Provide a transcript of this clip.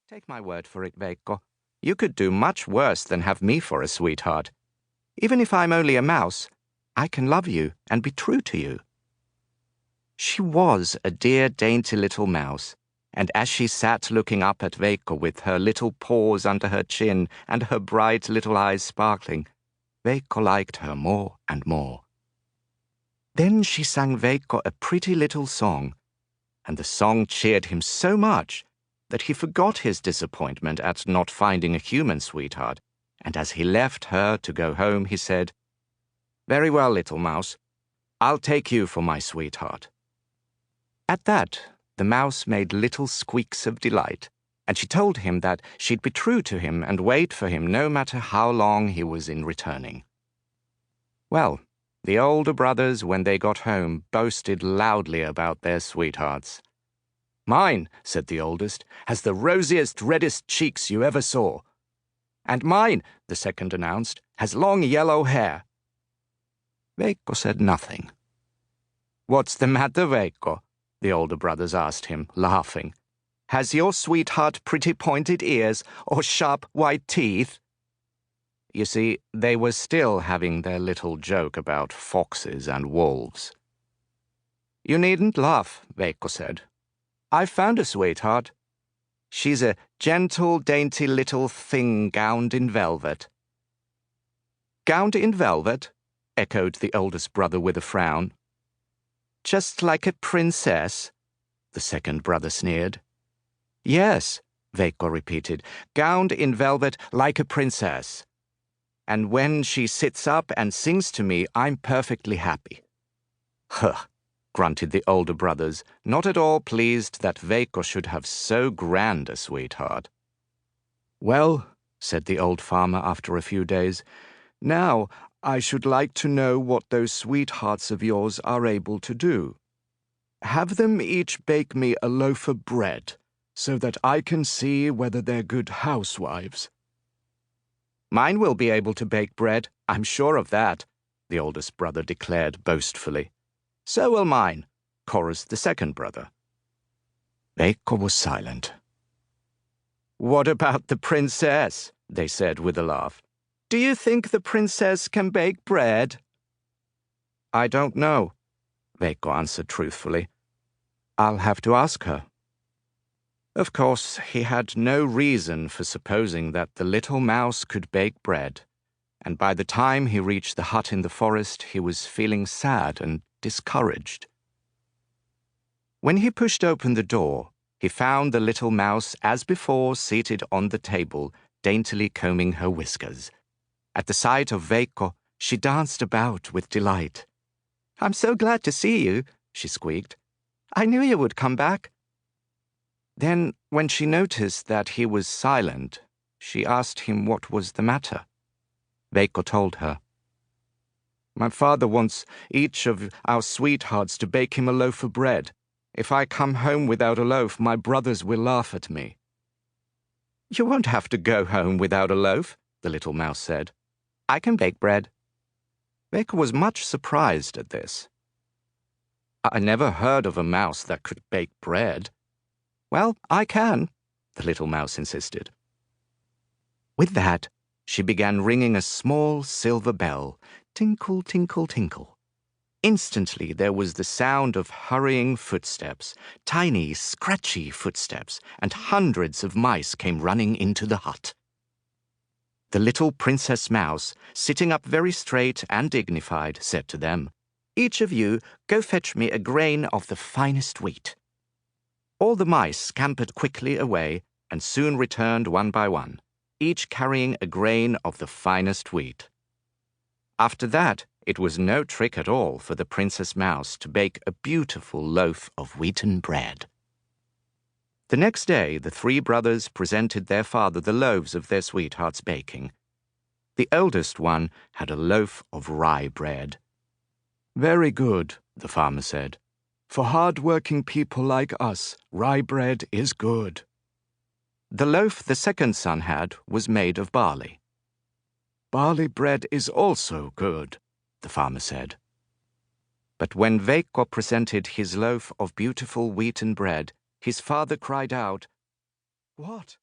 Take my word for it, Veikko. You could do much worse than have me for a sweetheart. Even if I'm only a mouse, I can love you and be true to you. She was a dear, dainty little mouse, and as she sat looking up at Veikko with her little paws under her chin and her bright little eyes sparkling, Veikko liked her more and more. Then she sang Veikko a pretty little song, and the song cheered him so much that he forgot his disappointment at not finding a human sweetheart, and as he left her to go home, he said, "Very well, little mouse, I'll take you for my sweetheart." At that, the mouse made little squeaks of delight, and she told him that she'd be true to him and wait for him no matter how long he was in returning. Well, the older brothers, when they got home, boasted loudly about their sweethearts. "Mine," said the oldest, "has the rosiest, reddest cheeks you ever saw." "And mine," the second announced, "has long yellow hair." Veikko said nothing. "What's the matter, Veikko?" the older brothers asked him, laughing. "Has your sweetheart pretty pointed ears or sharp white teeth?" You see, they were still having their little joke about foxes and wolves. "You needn't laugh," Veikko said. "I've found a sweetheart. She's a gentle, dainty little thing gowned in velvet." "Gowned in velvet?" echoed the oldest brother with a frown. "Just like a princess?" the second brother sneered. "Yes," Veikko repeated, "gowned in velvet like a princess. And when she sits up and sings to me, I'm perfectly happy." "Huh," grunted the older brothers, not at all pleased that Veikko should have so grand a sweetheart. "Well," said the old farmer after a few days, "now I should like to know what those sweethearts of yours are able to do. Have them each bake me a loaf of bread, so that I can see whether they're good housewives." "Mine will be able to bake bread, I'm sure of that," the oldest brother declared boastfully. "So will mine," chorused the second brother. Veikko was silent. "What about the princess?" they said with a laugh. "Do you think the princess can bake bread?" "I don't know," Veikko answered truthfully. "I'll have to ask her." Of course, he had no reason for supposing that the little mouse could bake bread, and by the time he reached the hut in the forest, he was feeling sad and discouraged. When he pushed open the door, he found the little mouse as before seated on the table, daintily combing her whiskers. At the sight of Veikko, she danced about with delight. "I'm so glad to see you," she squeaked. "I knew you would come back." Then, when she noticed that he was silent, she asked him what was the matter. Veikko told her. "My father wants each of our sweethearts to bake him a loaf of bread. If I come home without a loaf, my brothers will laugh at me." "You won't have to go home without a loaf," the little mouse said. "I can bake bread." Veikko was much surprised at this. "I never heard of a mouse that could bake bread." "Well, I can," the little mouse insisted. With that, she began ringing a small silver bell, tinkle, tinkle, tinkle. Instantly there was the sound of hurrying footsteps, tiny, scratchy footsteps, and hundreds of mice came running into the hut. The little Princess Mouse, sitting up very straight and dignified, said to them, "Each of you go fetch me a grain of the finest wheat." All the mice scampered quickly away and soon returned one by one, each carrying a grain of the finest wheat. After that, it was no trick at all for the Princess Mouse to bake a beautiful loaf of wheaten bread. The next day, the three brothers presented their father the loaves of their sweethearts' baking. The eldest one had a loaf of rye bread. "Very good," the farmer said. "For hard-working people like us, rye bread is good." The loaf the second son had was made of barley. "Barley bread is also good," the farmer said. But when Veikko presented his loaf of beautiful wheaten bread, his father cried out, "What?